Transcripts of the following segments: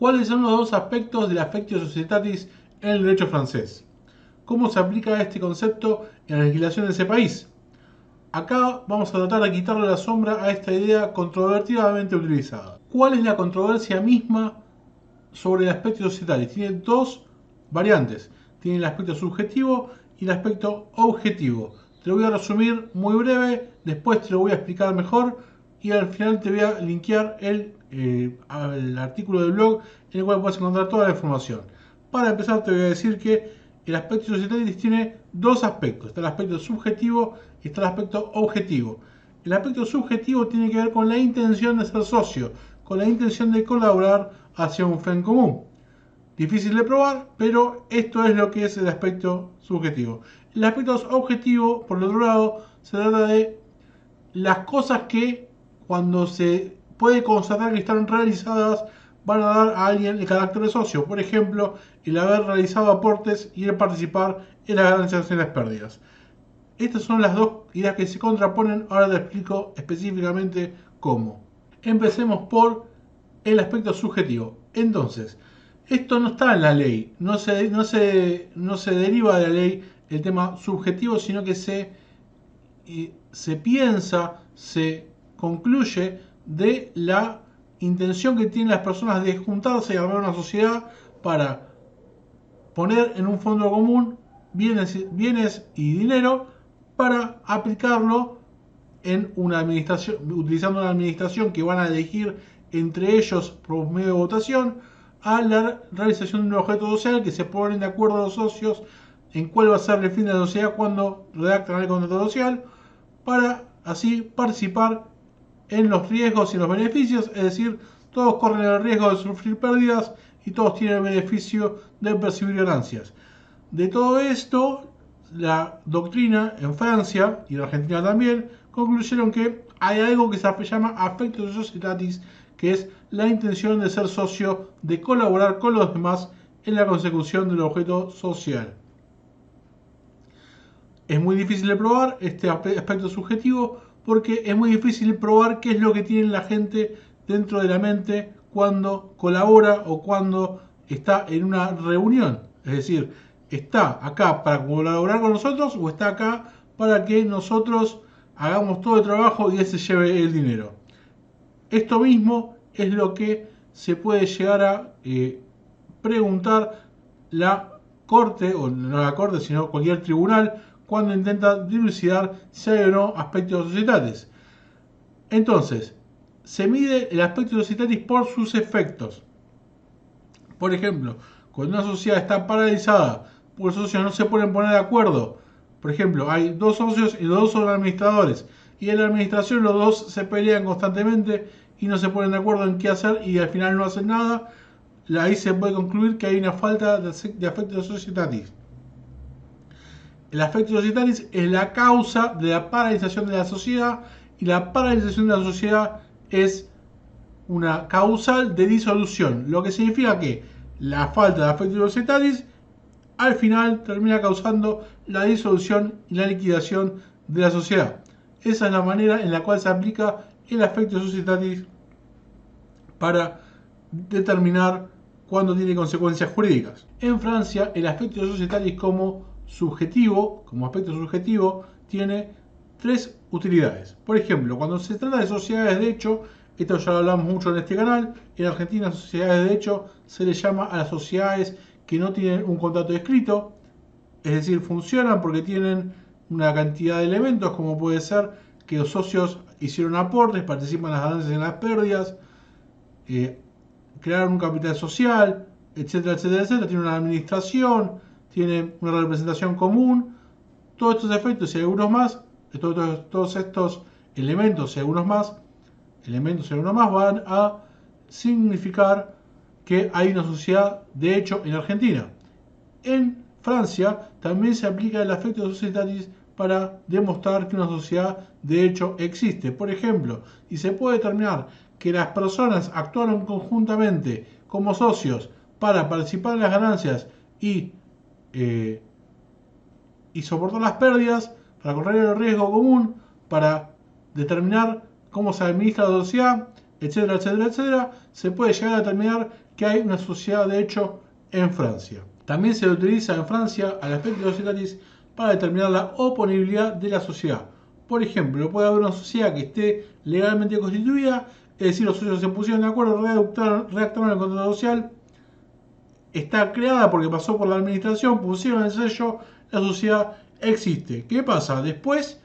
¿Cuáles son los dos aspectos del affectio societatis en el derecho francés? ¿Cómo se aplica este concepto en la legislación de ese país? Acá vamos a tratar de quitarle la sombra a esta idea controvertidamente utilizada. ¿Cuál es la controversia misma sobre el aspecto societatis? Tiene dos variantes. Tiene el aspecto subjetivo y el aspecto objetivo. Te lo voy a resumir muy breve, después te lo voy a explicar mejor y al final te voy a linkear al artículo del blog en el cual puedes encontrar toda la información. Para empezar te voy a decir que el aspecto societatis tiene dos aspectos. Está el aspecto subjetivo y está el aspecto objetivo. El aspecto subjetivo tiene que ver con la intención de ser socio, con la intención de colaborar hacia un fin común. Difícil de probar, pero esto es lo que es el aspecto subjetivo. El aspecto objetivo, por el otro lado, se trata de las cosas que cuando se puede constatar que están realizadas van a dar a alguien el carácter de socio. Por ejemplo, el haber realizado aportes y el participar en las ganancias y en las pérdidas. Estas son las dos ideas que se contraponen. Ahora te explico específicamente cómo. Empecemos por el aspecto subjetivo. Entonces, esto no está en la ley, no se deriva de la ley el tema subjetivo, sino que se piensa, se concluye de la intención que tienen las personas de juntarse y armar una sociedad para poner en un fondo común bienes y dinero para aplicarlo en una administración, utilizando una administración que van a elegir entre ellos por medio de votación, a la realización de un objeto social que se ponen de acuerdo los socios en cuál va a ser el fin de la sociedad cuando redactan el contrato social, para así participar en los riesgos y los beneficios, es decir, todos corren el riesgo de sufrir pérdidas y todos tienen el beneficio de percibir ganancias. De todo esto, la doctrina en Francia y en Argentina también concluyeron que hay algo que se llama affectio societatis, que es la intención de ser socio, de colaborar con los demás en la consecución del objeto social. Es muy difícil de probar este aspecto subjetivo porque es muy difícil probar qué es lo que tiene la gente dentro de la mente cuando colabora o cuando está en una reunión. Es decir, ¿está acá para colaborar con nosotros o está acá para que nosotros hagamos todo el trabajo y él se lleve el dinero? Esto mismo es lo que se puede llegar a preguntar la corte, o no la corte, sino cualquier tribunal, cuando intenta dilucidar si hay o no aspectos societatis. Entonces, se mide el aspecto societatis por sus efectos. Por ejemplo, cuando una sociedad está paralizada, porque los socios no se pueden poner de acuerdo, por ejemplo, hay dos socios y los dos son administradores, y en la administración los dos se pelean constantemente y no se ponen de acuerdo en qué hacer y al final no hacen nada, ahí se puede concluir que hay una falta de affectio societatis. El affectio societatis es la causa de la paralización de la sociedad y la paralización de la sociedad es una causal de disolución, lo que significa que la falta de affectio societatis al final termina causando la disolución y la liquidación de la sociedad. Esa es la manera en la cual se aplica el affectio societatis para determinar cuándo tiene consecuencias jurídicas. En Francia, el affectio societatis como aspecto subjetivo, tiene tres utilidades. Por ejemplo, cuando se trata de sociedades de hecho, esto ya lo hablamos mucho en este canal, en Argentina sociedades de hecho se les llama a las sociedades que no tienen un contrato escrito, es decir, funcionan porque tienen una cantidad de elementos, como puede ser que los socios hicieron aportes, participan en las ganancias y en las pérdidas, crearon un capital social, etcétera, etcétera, etcétera, tiene una administración, tiene una representación común. Todos estos efectos y algunos más, todos estos elementos y algunos más van a significar que hay una sociedad de hecho en Argentina. En Francia también se aplica el affectio societatis para demostrar que una sociedad de hecho existe. Por ejemplo, si se puede determinar que las personas actuaron conjuntamente como socios para participar en las ganancias y soportar las pérdidas, para correr el riesgo común, para determinar cómo se administra la sociedad, etcétera, etcétera, etcétera, se puede llegar a determinar que hay una sociedad de hecho en Francia. También se utiliza en Francia al aspecto societatis para determinar la oponibilidad de la sociedad. Por ejemplo, puede haber una sociedad que esté legalmente constituida, es decir, los socios se pusieron de acuerdo, redactaron el contrato social, está creada porque pasó por la administración, pusieron el sello, la sociedad existe. ¿Qué pasa? Después,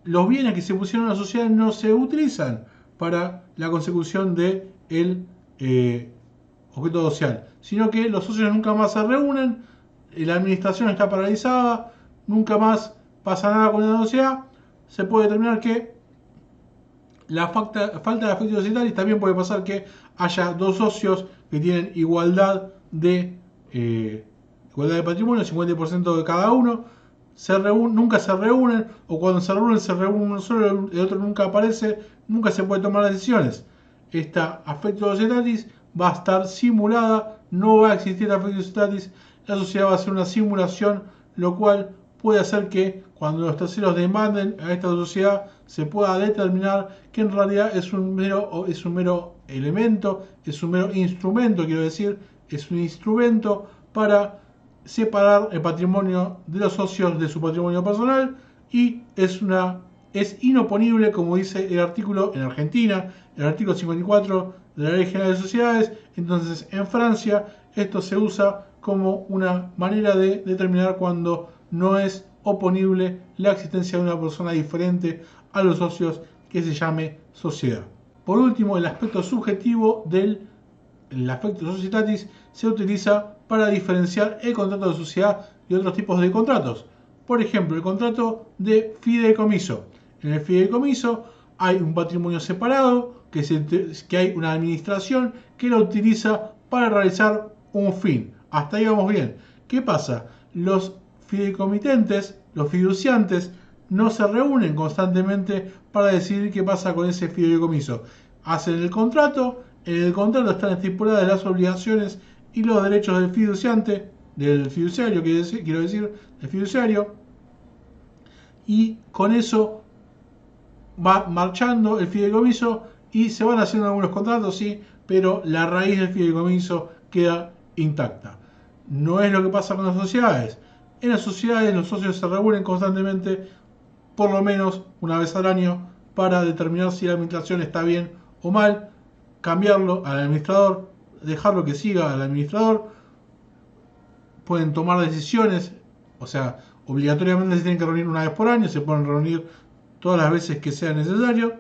los bienes que se pusieron en la sociedad no se utilizan para la consecución del objeto social, sino que los socios nunca más se reúnen, la administración está paralizada, nunca más pasa nada con la sociedad. Se puede determinar que la falta de afecto societatis también puede pasar que haya dos socios que tienen igualdad de patrimonio, 50% de cada uno, nunca se reúnen, o cuando se reúnen uno solo, el otro nunca aparece, nunca se puede tomar decisiones. Esta afecto societatis va a estar simulada, no va a existir afecto societatis, la sociedad va a ser una simulación, lo cual puede hacer que cuando los terceros demanden a esta sociedad se pueda determinar que en realidad es un mero elemento, es un mero instrumento, quiero decir, es un instrumento para separar el patrimonio de los socios de su patrimonio personal y es inoponible, como dice el artículo en Argentina, el artículo 54 de la Ley General de Sociedades. Entonces, en Francia esto se usa como una manera de determinar cuando no es oponible la existencia de una persona diferente a los socios que se llame sociedad. Por último, el aspecto subjetivo del afecto societatis se utiliza para diferenciar el contrato de sociedad de otros tipos de contratos. Por ejemplo, el contrato de fideicomiso. En el fideicomiso hay un patrimonio separado, que hay una administración que lo utiliza para realizar un fin. Hasta ahí vamos bien. ¿Qué pasa? Los fideicomitentes, los fiduciantes, no se reúnen constantemente para decidir qué pasa con ese fideicomiso. Hacen el contrato, en el contrato están estipuladas las obligaciones y los derechos del fiduciante, del fiduciario, quiero decir, del fiduciario, y con eso va marchando el fideicomiso y se van haciendo algunos contratos, sí, pero la raíz del fideicomiso queda intacta. No es lo que pasa con las sociedades. En las sociedades los socios se reúnen constantemente, por lo menos una vez al año, para determinar si la administración está bien o mal, cambiarlo al administrador, dejarlo que siga al administrador. Pueden tomar decisiones, o sea, obligatoriamente se tienen que reunir una vez por año, se pueden reunir todas las veces que sea necesario.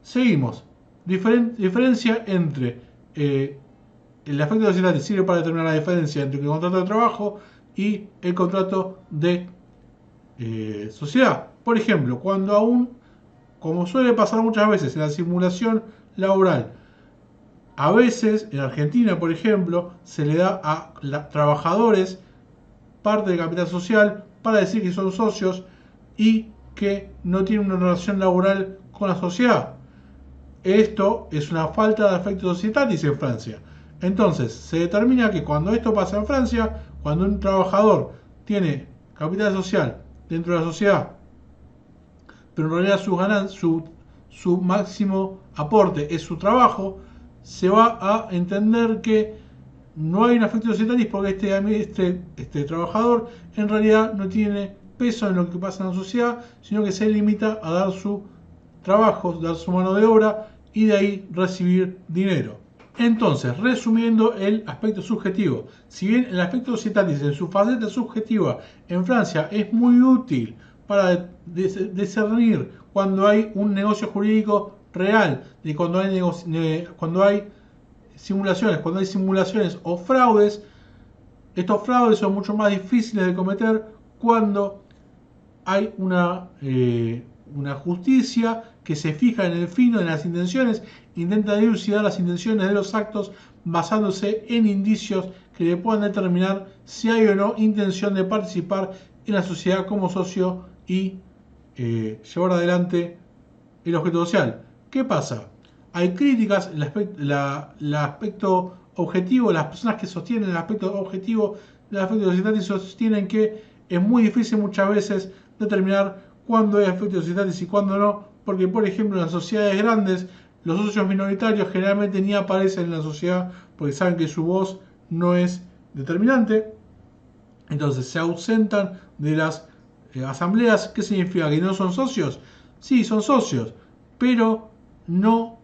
Seguimos. Diferencia entre el afecto societatis sirve para determinar la diferencia entre el contrato de trabajo y el contrato de sociedad. Por ejemplo, como suele pasar muchas veces en la simulación laboral, a veces en Argentina, por ejemplo, se le da a trabajadores parte del capital social para decir que son socios y que no tienen una relación laboral con la sociedad. Esto es una falta de afecto societatis en Francia. Entonces, se determina que cuando esto pasa en Francia, cuando un trabajador tiene capital social dentro de la sociedad, pero en realidad su máximo aporte es su trabajo, se va a entender que no hay un afecto societatis porque este trabajador en realidad no tiene peso en lo que pasa en la sociedad, sino que se limita a dar su trabajo, dar su mano de obra y de ahí recibir dinero. Entonces, resumiendo el aspecto subjetivo, si bien el aspecto societatis en su faceta subjetiva en Francia es muy útil para discernir cuando hay un negocio jurídico real, de cuando hay simulaciones o fraudes, estos fraudes son mucho más difíciles de cometer cuando hay una justicia que se fija en el fin de las intenciones, intenta dilucidar las intenciones de los actos basándose en indicios que le puedan determinar si hay o no intención de participar en la sociedad como socio y llevar adelante el objeto social. ¿Qué pasa? Hay críticas, el aspecto objetivo, las personas que sostienen el aspecto objetivo del afecto societatis sostienen que es muy difícil muchas veces determinar cuándo hay afecto societatis y cuándo no, porque por ejemplo en las sociedades grandes Los socios minoritarios generalmente ni aparecen en la sociedad porque saben que su voz no es determinante. Entonces se ausentan de las asambleas. ¿Qué significa? ¿Que no son socios? Sí, son socios, pero no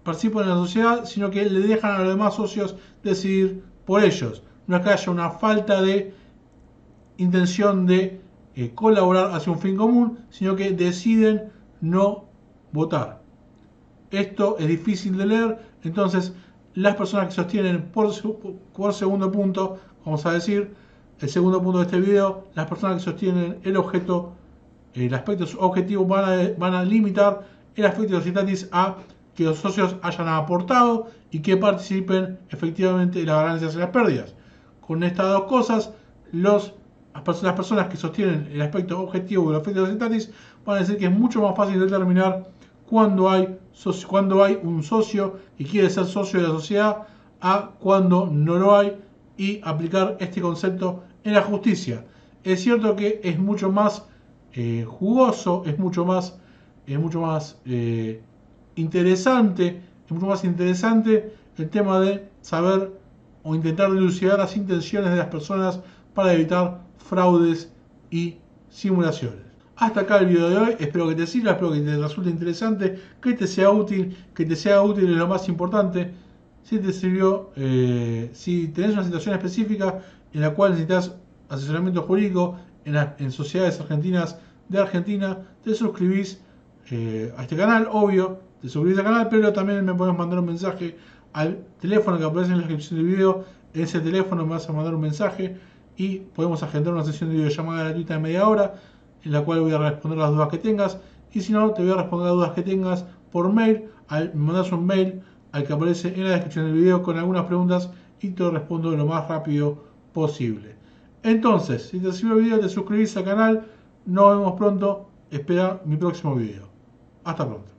participan en la sociedad, sino que le dejan a los demás socios decidir por ellos. No es que haya una falta de intención de colaborar hacia un fin común, sino que deciden no votar. Esto es difícil de leer, entonces las personas que sostienen por segundo punto, vamos a decir, el segundo punto de este video, las personas que sostienen el objeto, el aspecto objetivo van a limitar el aspecto societatis a que los socios hayan aportado y que participen efectivamente en las ganancias y las pérdidas. Con estas dos cosas, las personas que sostienen el aspecto objetivo del aspecto societatis van a decir que es mucho más fácil determinar cuando hay un socio que quiere ser socio de la sociedad a cuando no lo hay, y aplicar este concepto en la justicia. Es cierto que es mucho más jugoso, es mucho más interesante el tema de saber o intentar dilucidar las intenciones de las personas para evitar fraudes y simulaciones. Hasta acá el video de hoy, espero que te sirva, espero que te resulte interesante, que te sea útil es lo más importante. Si te sirvió, si tenés una situación específica en la cual necesitas asesoramiento jurídico en sociedades argentinas de Argentina, te suscribís a este canal, obvio, te suscribís al canal, pero también me podés mandar un mensaje al teléfono que aparece en la descripción del video. En ese teléfono me vas a mandar un mensaje y podemos agendar una sesión de videollamada gratuita de media hora, en la cual voy a responder las dudas que tengas, y si no, te voy a responder las dudas que tengas por mail. Me mandas un mail al que aparece en la descripción del video con algunas preguntas y te respondo lo más rápido posible. Entonces, si te sirvió el video, te suscribís al canal. Nos vemos pronto. Espera mi próximo video. Hasta pronto.